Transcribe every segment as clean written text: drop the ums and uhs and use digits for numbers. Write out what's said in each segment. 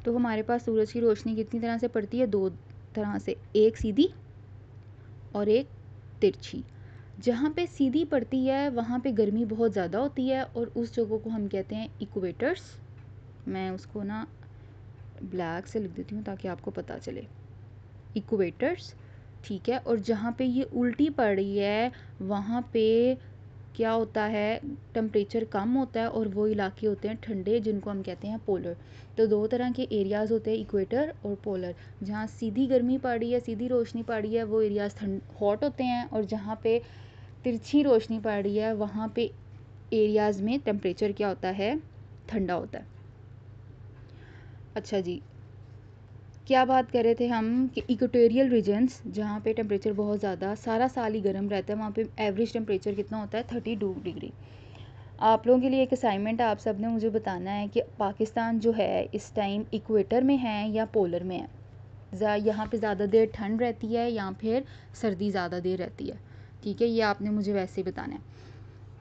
तो हमारे पास सूरज की रोशनी कितनी तरह से पड़ती है, 2 तरह से, एक सीधी और एक तिरछी। जहाँ पे सीधी पड़ती है वहाँ पे गर्मी बहुत ज़्यादा होती है और उस जगह को हम कहते हैं इक्वेटर्स। मैं उसको ना ब्लैक से लिख देती हूँ ताकि आपको पता चले, इक्वेटर्स, ठीक है। और जहाँ पे ये उल्टी पड़ रही है वहाँ पे क्या होता है, टेम्परेचर कम होता है और वो इलाके होते हैं ठंडे, जिनको हम कहते हैं पोलर। तो 2 तरह के एरियाज़ होते हैं, इक्वेटर और पोलर। जहाँ सीधी गर्मी पड़ रही है, सीधी रोशनी पड़ रही है, वो एरियाज़ हॉट होते हैं, और जहाँ पे तिरछी रोशनी पड़ रही है वहाँ पे एरियाज़ में टेम्परेचर क्या होता है, ठंडा होता है। अच्छा जी, क्या बात कर रहे थे हम कि इक्वेटोरियल रीजन्स जहाँ पे टेम्परेचर बहुत ज़्यादा सारा साल ही गर्म रहता है, वहाँ पे एवरेज टेम्परेचर कितना होता है, 32 डिग्री। आप लोगों के लिए एक असाइनमेंट, आप सब ने मुझे बताना है कि पाकिस्तान जो है इस टाइम इक्वेटर में है या पोलर में है, यहाँ पे ज़्यादा देर ठंड रहती है या फिर सर्दी ज़्यादा देर रहती है, ठीक है। ये आपने मुझे वैसे ही बताना है।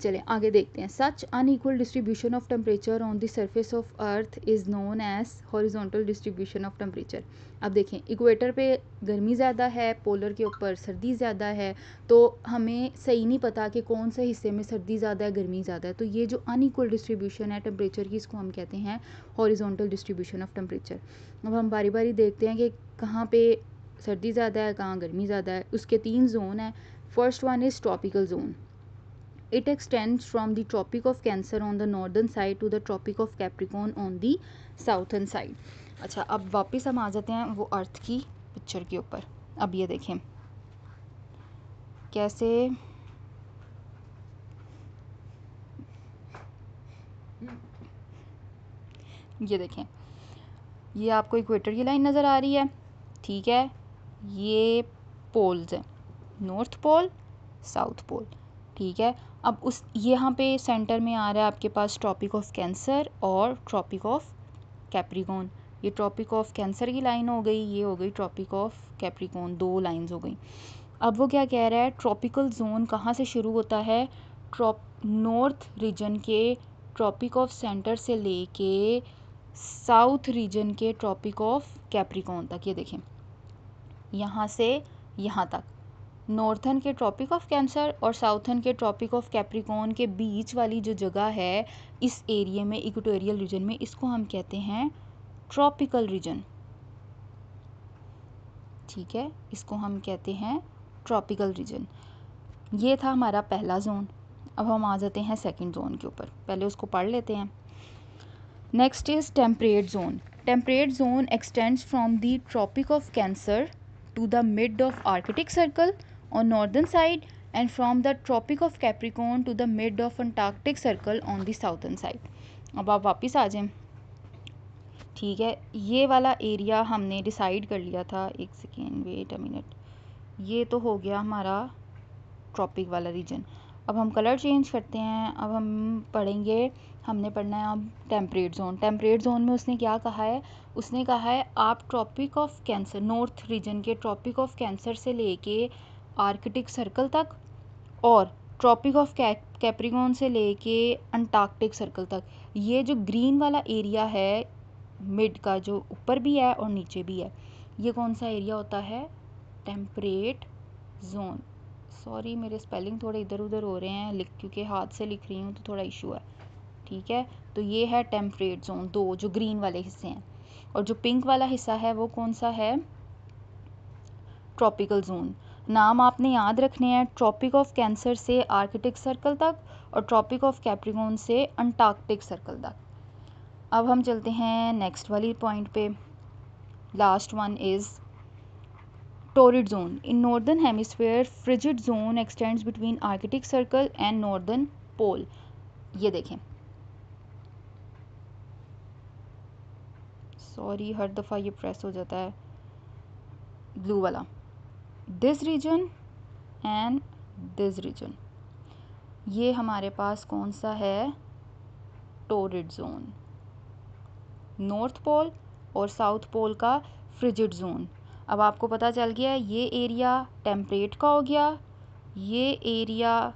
चलें आगे देखते हैं। Such unequal distribution of temperature on the surface of earth is known as horizontal distribution of temperature. अब देखें, इक्वेटर पे गर्मी ज़्यादा है, पोलर के ऊपर सर्दी ज़्यादा है, तो हमें सही नहीं पता कि कौन से हिस्से में सर्दी ज़्यादा है, गर्मी ज़्यादा है। तो ये जो अनइक्वल डिस्ट्रीब्यूशन है टेम्परेचर की, इसको हम कहते हैं हॉरिजॉन्टल डिस्ट्रीब्यूशन ऑफ टेम्परेचर। अब हम बारी बारी देखते हैं कि कहाँ पे सर्दी ज़्यादा है, कहाँ गर्मी ज़्यादा है। उसके 3 जोन हैं। First one is tropical zone. It extends from the Tropic of Cancer on the northern side to the Tropic of Capricorn on the southern side. अच्छा, अब वापस हम आ जाते हैं वो अर्थ की पिक्चर के ऊपर। अब ये देखें कैसे, ये देखें, ये आपको इक्वेटर की लाइन नज़र आ रही है, ठीक है। ये पोल्स हैं, नॉर्थ पोल, साउथ पोल, ठीक है। अब उस यहाँ पे सेंटर में आ रहा है आपके पास ट्रॉपिक ऑफ कैंसर और ट्रॉपिक ऑफ कैप्रिकॉन। ये ट्रॉपिक ऑफ कैंसर की लाइन हो गई, ये हो गई ट्रॉपिक ऑफ कैप्रिकॉन, 2 लाइंस हो गई। अब वो क्या कह रहा है, ट्रॉपिकल जोन कहाँ से शुरू होता है, नॉर्थ रीजन के ट्रॉपिक ऑफ सेंटर से लेके साउथ रीजन के ट्रॉपिक ऑफ कैप्रिकॉन तक। ये देखें, यहाँ से यहाँ तक नॉर्थन के ट्रॉपिक ऑफ कैंसर और साउथन के ट्रॉपिक ऑफ कैप्रिकॉन के बीच वाली जो जगह है इस एरिया में, इक्वेटोरियल रीजन में, इसको हम कहते हैं ट्रॉपिकल रीजन, ठीक है। इसको हम कहते हैं ट्रॉपिकल रीजन। ये था हमारा पहला जोन। अब हम आ जाते हैं सेकंड जोन के ऊपर, पहले उसको पढ़ लेते हैं। Next is temperate zone. Temperate zone extends from the Tropic of Cancer to the mid of Arctic Circle on northern side and from the Tropic of Capricorn to the mid of Antarctic Circle on the southern side. अब आप वापस आ जाएं, ठीक है। ये वाला area हमने decide कर लिया था, एक सेकेंड, वेट अ मिनट, ये तो हो गया हमारा ट्रॉपिक वाला रीजन। अब हम कलर चेंज करते हैं, अब हम पढ़ेंगे, हमने पढ़ना है अब टेम्परेट जोन। टेम्परेट जोन में उसने क्या कहा है, उसने कहा है आप Tropic of Cancer, north region के ट्रॉपिक ऑफ कैंसर से लेके आर्कटिक सर्कल तक और ट्रॉपिक ऑफ कैप्रिकॉन से लेके अंटार्कटिक सर्कल तक, ये जो ग्रीन वाला एरिया है मिड का, जो ऊपर भी है और नीचे भी है, ये कौन सा एरिया होता है, टेम्परेट जोन। सॉरी, मेरे स्पेलिंग थोड़े इधर उधर हो रहे हैं, क्योंकि हाथ से लिख रही हूँ तो थोड़ा इशू है, ठीक है। तो ये है टेम्परेट जोन, 2 जो ग्रीन वाले हिस्से हैं, और जो पिंक वाला हिस्सा है वो कौन सा है, ट्रॉपिकल जोन। नाम आपने याद रखने हैं, ट्रॉपिक ऑफ कैंसर से आर्कटिक सर्कल तक और ट्रॉपिक ऑफ कैप्रिकॉन से अंटार्कटिक सर्कल तक। अब हम चलते हैं नेक्स्ट वाली पॉइंट पे। Last one is torrid zone. In northern hemisphere, frigid zone extends between Arctic Circle and northern pole. ये देखें, सॉरी हर दफ़ा ये प्रेस हो जाता है, ब्लू वाला, this region and this region, ये हमारे पास कौन सा है, टोरिड जोन, नॉर्थ पोल और साउथ पोल का फ्रिजिड जोन। अब आपको पता चल गया, ये एरिया टेम्परेट का हो गया, ये एरिया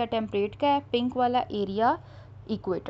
टेम्परेट का है, पिंक वाला एरिया इक्वेटर।